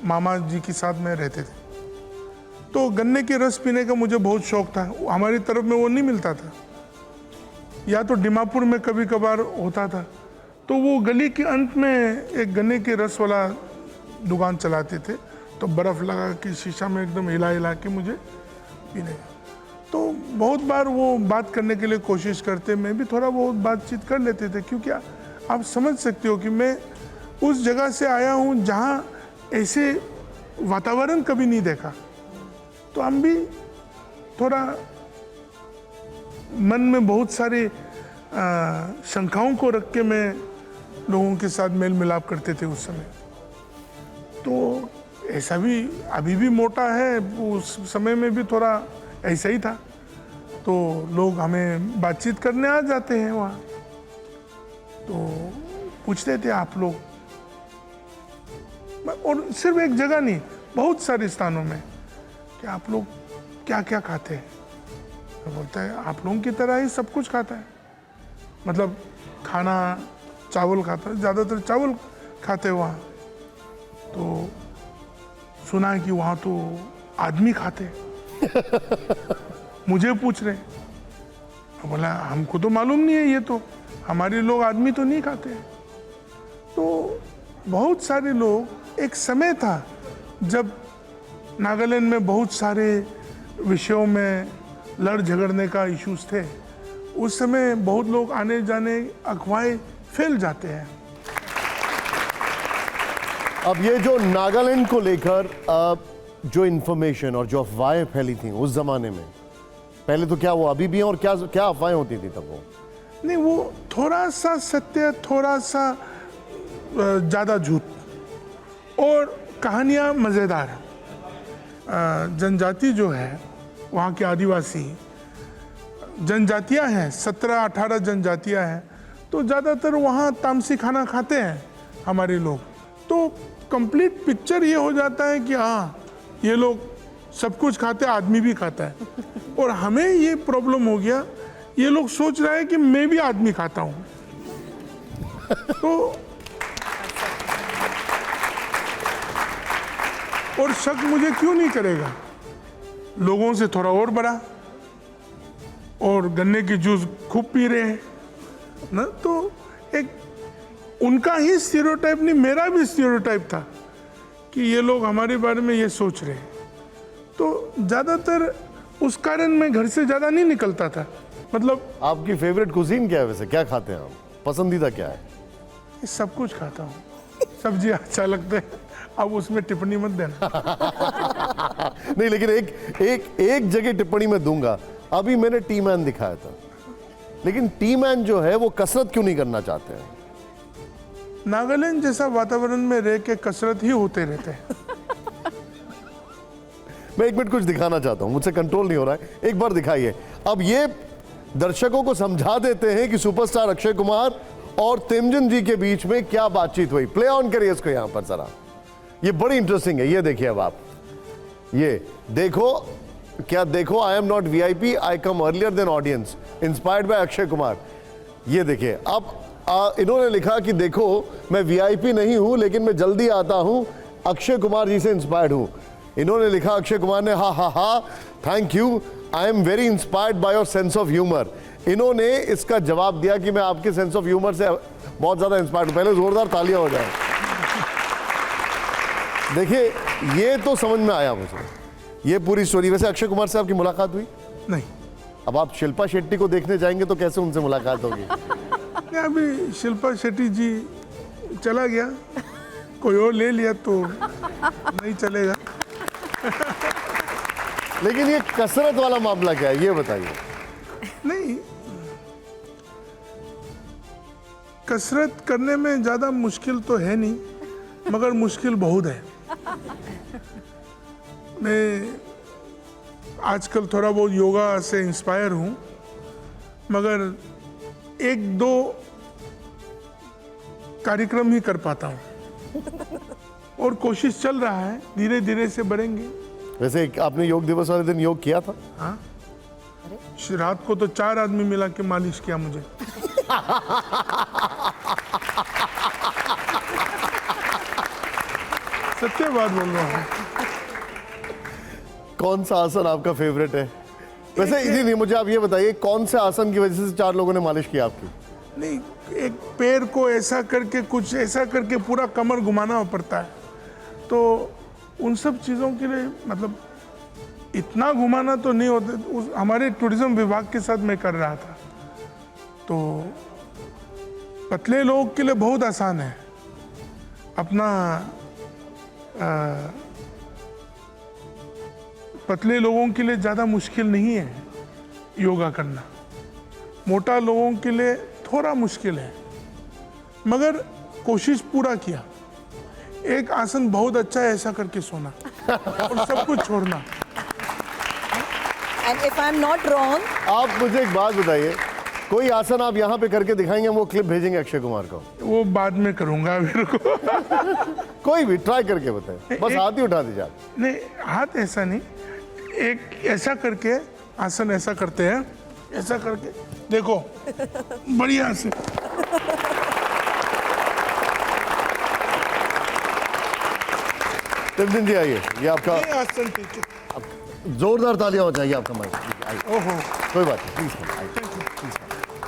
मामा जी के साथ में रहते थे। तो गन्ने के रस पीने का मुझे बहुत शौक था। हमारी तरफ में वो नहीं मिलता था, या तो डिमापुर में कभी कभार होता था। तो वो गली के अंत में एक गन्ने के रस वाला दुकान चलाते थे, तो बर्फ़ लगा के शीशा में एकदम हिला के मुझे पीने का। तो बहुत बार वो बात करने के लिए कोशिश करते, मैं भी थोड़ा बहुत बातचीत कर लेते थे, क्योंकि आप समझ सकते हो कि मैं उस जगह से आया हूँ जहाँ ऐसे वातावरण कभी नहीं देखा। तो हम भी थोड़ा मन में बहुत सारी शंकाओं को रख के मैं लोगों के साथ मेल मिलाप करते थे उस समय। तो ऐसा भी अभी भी मोटा है, उस समय में भी थोड़ा ऐसा ही था। तो लोग हमें बातचीत करने आ जाते हैं वहाँ, तो पूछते थे आप लोग, और सिर्फ एक जगह नहीं, बहुत सारे स्थानों में, कि आप लोग क्या क्या खाते हैं? तो बोलता है आप लोगों की तरह ही सब कुछ खाता है, मतलब खाना चावल खाता है, ज़्यादातर चावल खाते हैं वहाँ। तो सुना है कि वहाँ तो आदमी खाते हैं। मुझे पूछ रहे, तो बोला हमको तो मालूम नहीं है, ये तो हमारे लोग आदमी तो नहीं खाते। तो बहुत सारे लोग, एक समय था जब नागालैंड में बहुत सारे विषयों में लड़ झगड़ने का इश्यूज थे। उस समय बहुत लोग आने जाने, अफवाहें फैल जाते हैं। अब ये जो नागालैंड को लेकर जो इन्फॉर्मेशन और जो अफवाहें फैली थी उस जमाने में, पहले तो क्या वो अभी भी हैं, और क्या क्या अफवाहें होती थी तब? वो नहीं, वो थोड़ा सा सत्य, थोड़ा सा ज़्यादा झूठ, और कहानियाँ मज़ेदार। जनजाति जो है वहाँ के आदिवासी जनजातियाँ हैं, 17-18 जनजातियाँ हैं, तो ज़्यादातर वहाँ तामसी खाना खाते हैं हमारे लोग। तो कंप्लीट पिक्चर ये हो जाता है कि हाँ, ये लोग सब कुछ खाते हैं, आदमी भी खाता है। और हमें ये प्रॉब्लम हो गया, ये लोग सोच रहे हैं कि मैं भी आदमी खाता हूँ। तो और शक मुझे क्यों नहीं करेगा, लोगों से थोड़ा और बड़ा, और गन्ने की जूस खूब पी रहे हैं ना। तो एक उनका ही स्टीरियोटाइप नहीं, मेरा भी स्टीरियोटाइप था कि ये लोग हमारे बारे में ये सोच रहे हैं। तो ज़्यादातर उस कारण मैं घर से ज़्यादा नहीं निकलता था। मतलब आपकी फेवरेट कुजीन क्या है वैसे? क्या खाते हैं आप? पसंदीदा क्या है? सब कुछ खाता हूँ, सब्जी अच्छा लगता है, अब उसमें टिप्पणी मत देना। नहीं, लेकिन एक जगह टिप्पणी में दूंगा। अभी मैंने टी मैन दिखाया था, लेकिन टी मैन जो है वो कसरत क्यों नहीं करना चाहते हैं? नागालैंड जैसा वातावरण में रह के कसरत ही होते रहते हैं। मैं एक मिनट कुछ दिखाना चाहता हूं, मुझसे कंट्रोल नहीं हो रहा है, एक बार दिखाइए। अब ये दर्शकों को समझा देते हैं कि सुपरस्टार अक्षय कुमार और तेमजन जी के बीच में क्या बातचीत हुई। प्ले ऑन करिए इसको यहां पर जरा, ये बड़ी इंटरेस्टिंग है। ये देखिए, अब आप ये देखो, क्या देखो, I am not VIP, I come earlier than audience, inspired by Akshay Kumar. ये देखिए, अब इन्होंने लिखा कि देखो मैं वीआईपी नहीं हूं, लेकिन मैं जल्दी आता हूं, अक्षय कुमार जी से इंस्पायर्ड हूं। इन्होंने लिखा, अक्षय कुमार ने, हा हा हा, thank you, I am very inspired by your sense of humour. इन्होंने इसका जवाब दिया कि मैं आपके सेंस ऑफ ह्यूमर से बहुत ज्यादा इंस्पायर्ड हूं। पहले जोरदार तालियां हो जाए। देखिए, ये तो समझ में आया मुझे, ये पूरी स्टोरी। वैसे अक्षय कुमार से आपकी मुलाकात हुई? नहीं। अब आप शिल्पा शेट्टी को देखने जाएंगे तो कैसे उनसे मुलाकात होगी? अभी शिल्पा शेट्टी जी चला गया, कोई और ले लिया तो नहीं चलेगा। लेकिन ये कसरत वाला मामला क्या है, ये बताइए। नहीं, कसरत करने में ज़्यादा मुश्किल तो है नहीं, मगर मुश्किल बहुत है। मैं आजकल थोड़ा बहुत योगा से इंस्पायर हूँ, मगर एक दो कार्यक्रम ही कर पाता हूँ और कोशिश चल रहा है, धीरे धीरे से बढ़ेंगे। वैसे आपने योग दिवस वाले दिन योग किया था? हाँ, रात को तो 4 आदमी मिला के मालिश किया मुझे। सत्य बात बोल रहा हूँ। कौन सा आसन आपका फेवरेट है? वैसे नहीं, मुझे आप ये बताइए, कौन से आसन की वजह से 4 लोगों ने मालिश की आपकी? नहीं, एक पैर को ऐसा करके, कुछ ऐसा करके पूरा कमर घुमाना पड़ता है, तो उन सब चीज़ों के लिए मतलब इतना घुमाना तो नहीं होता। हमारे टूरिज्म विभाग के साथ मैं कर रहा था, तो पतले लोगों के लिए बहुत आसान है। अपना पतले लोगों के लिए ज़्यादा मुश्किल नहीं है योगा करना, मोटा लोगों के लिए थोड़ा मुश्किल है, मगर कोशिश पूरा किया। एक आसन बहुत अच्छा है, ऐसा करके सोना और सब कुछ छोड़ना। And if I am not wrong, आप मुझे एक बात बताइए, कोई आसन आप यहाँ पे करके दिखाएंगे, हम वो क्लिप भेजेंगे अक्षय कुमार को। वो बाद में करूंगा मेरे को। कोई भी ट्राई करके बताए, बस हाथ ही उठा दीजिए आप। नहीं, हाथ ऐसा नहीं, एक ऐसा करके आसन ऐसा करते हैं, ऐसा करके देखो, बढ़िया से। टिमटिम जी आइए, ये आपका ये आसन ठीक है। जोरदार तालियां हो जाएगी आपका माइक। आइए, ओहो, कोई बात नहीं, प्लीज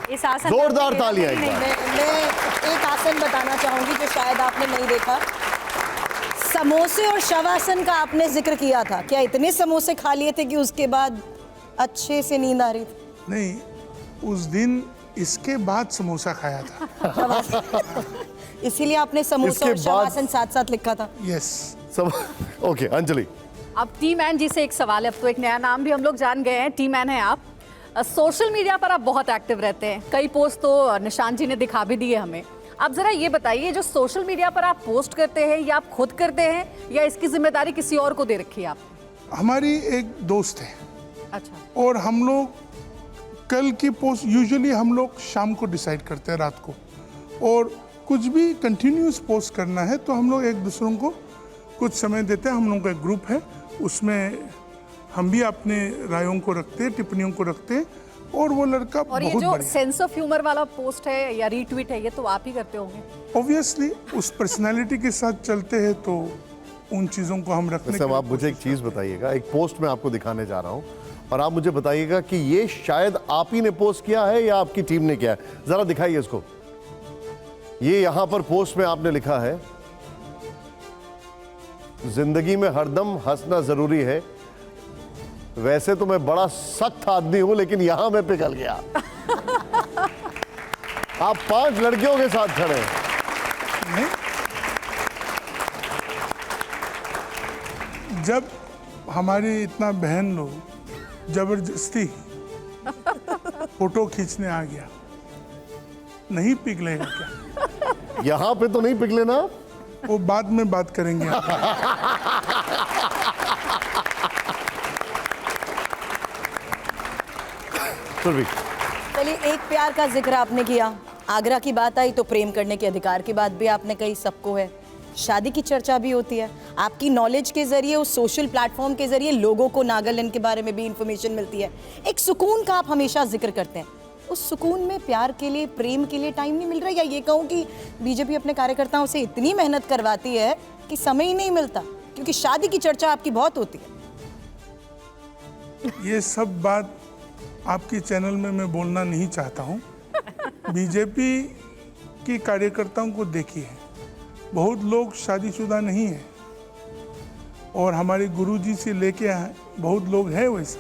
इस आसन जोरदार का- तालियां एक बार। मैं एक आसन बताना चाहूंगी जो शायद आपने नहीं देखा। समोसे और शवासन का आपने जिक्र किया था, क्या इतने समोसे खा लिए थे कि उसके बाद अच्छे से नींद आ रही थी? नहीं, उस दिन इसके बाद समोसा खाया था। इसीलिए आपने समोसा इसके और बाद- शवासन साथ साथ लिखा था। यस। सब ओके। अंजलि, अब टी मैन जी से एक सवाल है, अब तो एक नया नाम भी हम लोग जान गए हैं, टी मैन है आप। सोशल मीडिया पर आप बहुत एक्टिव रहते हैं, कई पोस्ट तो निशांत जी ने दिखा भी दिए हमें। आप जरा ये बताइए, जो सोशल मीडिया पर आप पोस्ट करते हैं, या आप खुद करते हैं, या इसकी जिम्मेदारी किसी और को दे रखी है आप? हमारी एक दोस्त है, अच्छा, और हम लोग कल की पोस्ट यूजुअली हम लोग शाम को डिसाइड करते हैं, रात को, और कुछ भी कंटिन्यूस पोस्ट करना है तो हम लोग एक दूसरों को कुछ समय देते हैं। हम लोगों का एक ग्रुप है, उसमें हम भी अपने रायों को रखते हैं, टिप्पणियों को रखते हैं, और वो लड़का और ये बहुत जो बढ़िया। सेंस ऑफ ह्यूमर वाला पोस्ट है या रीट्वीट है, ये तो आप ही करते होंगे? ऑब्वियसली उस पर्सनालिटी के साथ चलते हैं तो उन चीज़ों को हम रखने वैसे अब की आप मुझे एक चीज बताइएगा, एक पोस्ट मैं आपको दिखाने जा रहा हूं, और आप मुझे बताइएगा कि ये शायद आप ही ने पोस्ट किया है या आपकी टीम ने किया है। जरा दिखाइए इसको। ये यहां पर पोस्ट में आपने लिखा है, जिंदगी में हरदम हंसना जरूरी है, वैसे तो मैं बड़ा सख्त आदमी हूं, लेकिन यहां मैं पिघल गया। आप 5 लड़कियों के साथ खड़े हैं। नहीं? जब हमारी इतना बहन लोग जबरदस्ती फोटो खींचने आ गया, नहीं पिघलेगा क्या? यहां पे तो नहीं पिघले ना आप? वो बाद में बात करेंगे। सुरभि, चलिए, एक प्यार का जिक्र आपने किया, आगरा की बात आई तो प्रेम करने के अधिकार की बात भी आपने कही, सबको है। शादी की चर्चा भी होती है, आपकी नॉलेज के जरिए, उस सोशल प्लेटफॉर्म के जरिए लोगों को नागालैंड के बारे में भी इंफॉर्मेशन मिलती है। एक सुकून का आप हमेशा जिक्र करते हैं, उस सुकून में प्यार के लिए, प्रेम के लिए टाइम नहीं मिल रहा, या ये कहूँ कि बीजेपी अपने कार्यकर्ताओं से इतनी मेहनत करवाती है कि समय ही नहीं मिलता, क्योंकि शादी की चर्चा आपकी बहुत होती है। ये सब बात आपके चैनल में मैं बोलना नहीं चाहता हूँ। बीजेपी की कार्यकर्ताओं को देखिए, बहुत लोग शादीशुदा नहीं हैं, और हमारे गुरुजी से लेके आए बहुत लोग हैं वैसा।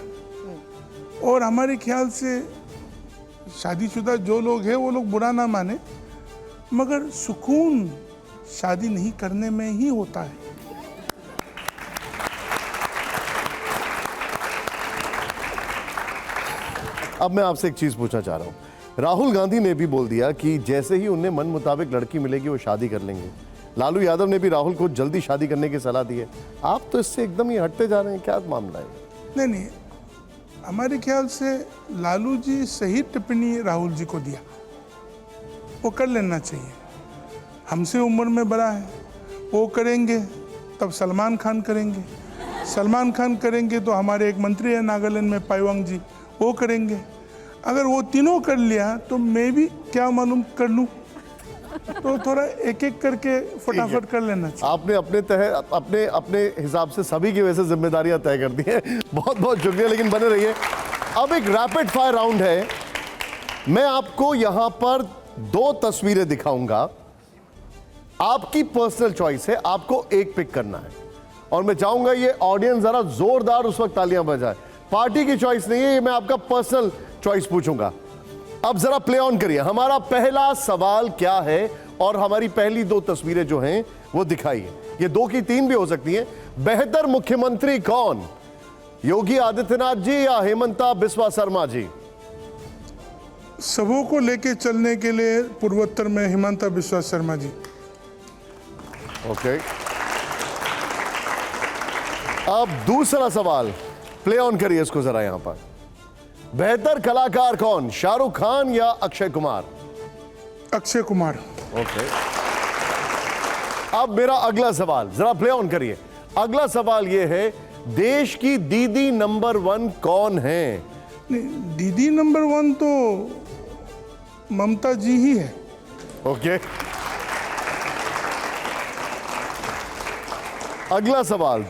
और हमारे ख्याल से शादीशुदा जो लोग हैं वो लोग बुरा ना माने, मगर सुकून शादी नहीं करने में ही होता है। अब मैं आपसे एक चीज पूछना चाह रहा हूं। राहुल गांधी ने भी बोल दिया कि जैसे ही उन्हें मन मुताबिक लड़की मिलेगी वो शादी कर लेंगे। लालू यादव ने भी राहुल को जल्दी शादी करने की सलाह दी है। आप तो इससे एकदम ही हटते जा रहे हैं, क्या मामला है? नहीं, हमारे ख्याल से लालू जी सही टिप्पणी राहुल जी को दिया, वो कर लेना चाहिए। हमसे उम्र में बड़ा है, वो करेंगे तब सलमान खान करेंगे, सलमान खान करेंगे तो हमारे एक मंत्री है नागालैंड में पाइवांग जी, वो करेंगे। अगर वो तीनों कर लिया तो मैं भी क्या मालूम कर लूं, तो थोड़ा एक एक करके फटाफट कर लेना चाहिए। आपने अपने हिसाब से सभी की वजह से जिम्मेदारियां तय कर दी हैं। बहुत बहुत शुक्रिया, लेकिन बने रहिए। अब एक रैपिड फायर राउंड है। मैं आपको यहां पर 2 तस्वीरें दिखाऊंगा, आपकी पर्सनल चॉइस है, आपको एक पिक करना है और मैं चाहूंगा ये ऑडियंस जरा जोरदार उस वक्त तालियां बजाए। पार्टी की चॉइस नहीं है, ये मैं आपका पर्सनल चॉइस पूछूंगा। अब जरा प्ले ऑन करिए। हमारा पहला सवाल क्या है और हमारी पहली 2 तस्वीरें जो हैं वो दिखाइए। ये 2 की 3 भी हो सकती हैं। बेहतर मुख्यमंत्री कौन, योगी आदित्यनाथ जी या हेमंता बिस्वा शर्मा जी? सबों को लेके चलने के लिए पूर्वोत्तर में हेमंता बिस्वा शर्मा जी। ओके, अब दूसरा सवाल प्ले ऑन करिए इसको जरा। यहां पर बेहतर कलाकार कौन, शाहरुख खान या अक्षय कुमार? अक्षय कुमार। ओके, अब मेरा अगला सवाल जरा प्ले ऑन करिए। अगला सवाल यह है, देश की दीदी नंबर 1 कौन है? नहीं, दीदी नंबर 1 तो ममता जी ही है। ओके, अगला सवाल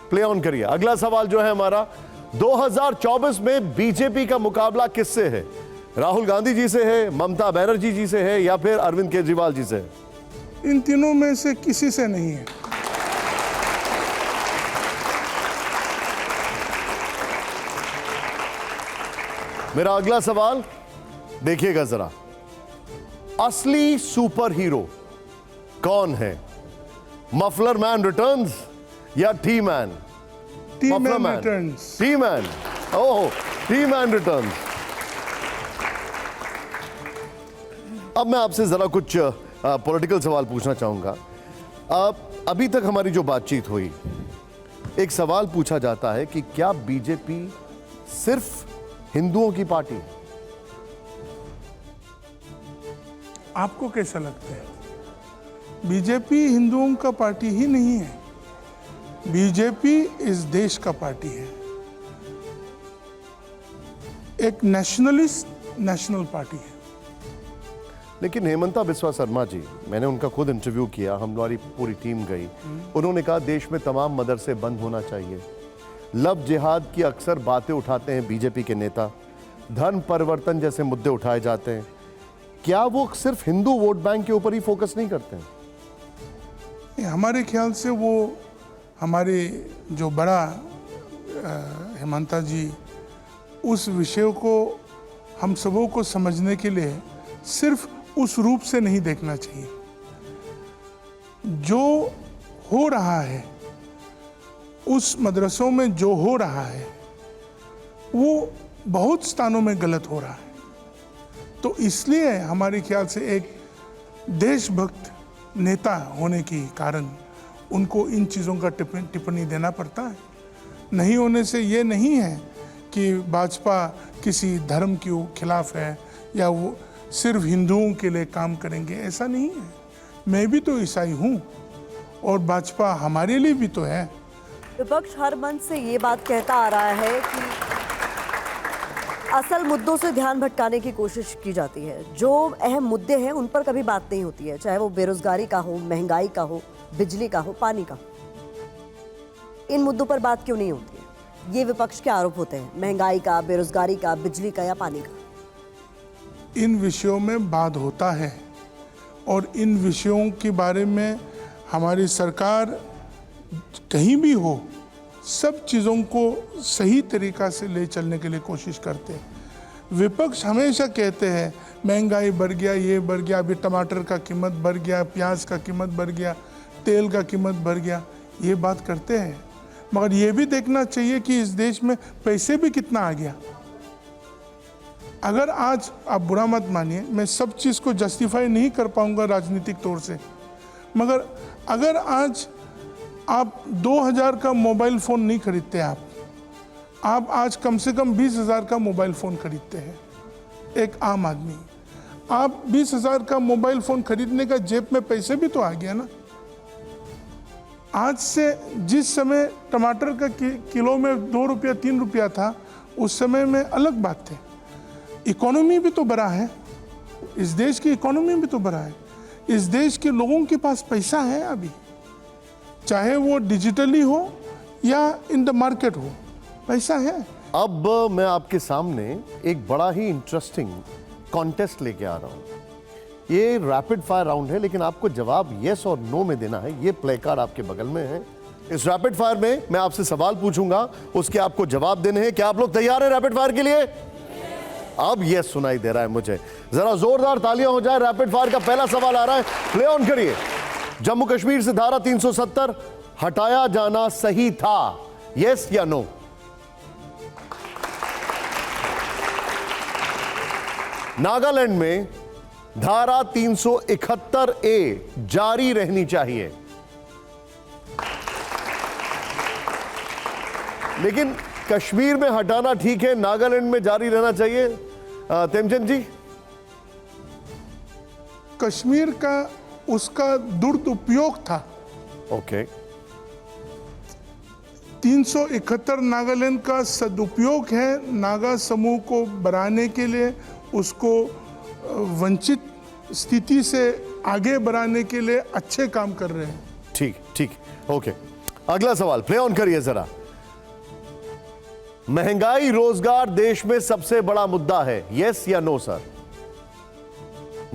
प्ले ऑन करिए। अगला सवाल जो है हमारा, 2024 में बीजेपी का मुकाबला किससे है? राहुल गांधी जी से है, ममता बनर्जी जी से है या फिर अरविंद केजरीवाल जी से है? इन तीनों में से किसी से नहीं है। मेरा अगला सवाल देखिएगा जरा, असली सुपर हीरो कौन है? मफलर मैन रिटर्न्स या tea man? Tea man returns. Tea man, oh, tea man returns. अब मैं आपसे जरा कुछ पॉलिटिकल सवाल पूछना चाहूंगा। अभी तक हमारी जो बातचीत हुई, एक सवाल पूछा जाता है कि क्या बीजेपी सिर्फ हिंदुओं की पार्टी है? आपको कैसा लगता है? बीजेपी हिंदुओं का पार्टी ही नहीं है, बीजेपी इस देश का पार्टी है, एक नेशनलिस्ट नेशनल पार्टी है। लेकिन हेमंता बिस्वा शर्मा जी, मैंने उनका खुद इंटरव्यू किया, हमारी पूरी टीम गई, उन्होंने कहा देश में तमाम मदरसे बंद होना चाहिए। लव जिहाद की अक्सर बातें उठाते हैं बीजेपी के नेता, धर्म परिवर्तन जैसे मुद्दे उठाए जाते हैं। क्या वो सिर्फ हिंदू वोट बैंक के ऊपर ही फोकस नहीं करते हैं? हमारे ख्याल से वो हमारे जो बड़ा हेमंता जी, उस विषय को हम सबों को समझने के लिए सिर्फ उस रूप से नहीं देखना चाहिए। जो हो रहा है उस मदरसों में, जो हो रहा है वो बहुत स्थानों में गलत हो रहा है। तो इसलिए हमारे ख्याल से एक देशभक्त नेता होने के कारण उनको इन चीज़ों का टिप्पणी देना पड़ता है। नहीं होने से ये नहीं है कि भाजपा किसी धर्म के खिलाफ है या वो सिर्फ हिंदुओं के लिए काम करेंगे, ऐसा नहीं है। मैं भी तो ईसाई हूँ और भाजपा हमारे लिए भी तो है। विपक्ष हर मंच से ये बात कहता आ रहा है कि असल मुद्दों से ध्यान भटकाने की कोशिश की जाती है। जो अहम मुद्दे हैं उन पर कभी बात नहीं होती है, चाहे वो बेरोजगारी का हो, महंगाई का हो, बिजली का हो, पानी का हो। इन मुद्दों पर बात क्यों नहीं होती है? ये विपक्ष के आरोप होते हैं, महंगाई का, बेरोजगारी का, बिजली का या पानी का। इन विषयों में बात होता है और इन विषयों के बारे में हमारी सरकार कहीं भी हो सब चीज़ों को सही तरीक़ा से ले चलने के लिए कोशिश करते हैं। विपक्ष हमेशा कहते हैं महंगाई बढ़ गया, ये बढ़ गया, अभी टमाटर का कीमत बढ़ गया, प्याज का कीमत बढ़ गया, तेल का कीमत बढ़ गया, ये बात करते हैं। मगर ये भी देखना चाहिए कि इस देश में पैसे भी कितना आ गया। अगर आज आप बुरा मत मानिए, मैं सब चीज़ को जस्टिफाई नहीं कर पाऊंगा राजनीतिक तौर से, मगर अगर आज आप 2000 का मोबाइल फ़ोन नहीं खरीदते, आप आज कम से कम 20,000 का मोबाइल फ़ोन खरीदते हैं, एक आम आदमी। आप 20,000 का मोबाइल फ़ोन खरीदने का जेब में पैसे भी तो आ गया ना। आज से जिस समय टमाटर का किलो में 2 रुपया 3 रुपया था, उस समय में अलग बात थी। इकोनॉमी भी तो बढ़ा है, इस देश की इकोनॉमी भी तो बढ़ा है। इस देश के लोगों के पास पैसा है अभी, चाहे वो डिजिटली हो या इन द मार्केट हो, पैसा है। अब मैं आपके सामने एक बड़ा ही इंटरेस्टिंग कॉन्टेस्ट लेके आ रहा हूं। ये रैपिड फायर राउंड है, लेकिन आपको जवाब यस और नो में देना है। ये प्ले कार्ड आपके बगल में है। इस रैपिड फायर में मैं आपसे सवाल पूछूंगा, उसके आपको जवाब देने हैं। क्या आप लोग तैयार हैं रैपिड फायर के लिए? अब यस सुनाई दे रहा है मुझे। जरा जोरदार तालियां हो जाए। रैपिड फायर का पहला सवाल आ रहा है, प्ले ऑन करिए। जम्मू कश्मीर से धारा 370 हटाया जाना सही था, यस या नो? नागालैंड में धारा 371A जारी रहनी चाहिए, लेकिन कश्मीर में हटाना ठीक है, नागालैंड में जारी रहना चाहिए। तेमचंद जी? कश्मीर का उसका दुरुपयोग था। ओके। 371 नागालैंड का सदुपयोग है, नागा समूह को बढ़ाने के लिए, उसको वंचित स्थिति से आगे बढ़ाने के लिए अच्छे काम कर रहे हैं। ठीक ठीक, ओके। अगला सवाल प्ले ऑन करिए जरा। महंगाई रोजगार देश में सबसे बड़ा मुद्दा है, यस या नो सर?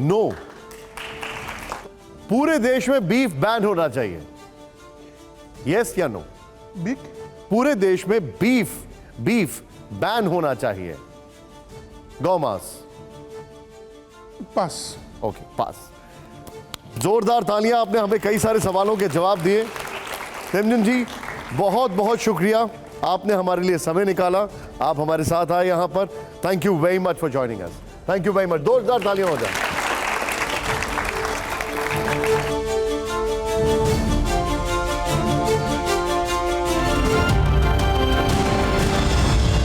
नो। पूरे देश में बीफ बैन होना चाहिए, यस या नो? बिग पूरे देश में बीफ बैन होना चाहिए, गौमांस। पास। ओके, पास। जोरदार तालियां, आपने हमें कई सारे सवालों के जवाब दिए। तेमचंद जी बहुत बहुत शुक्रिया, आपने हमारे लिए समय निकाला, आप हमारे साथ आए यहां पर। Thank you very much for joining us. Thank you very much. जोरदार तालियां हो जाए।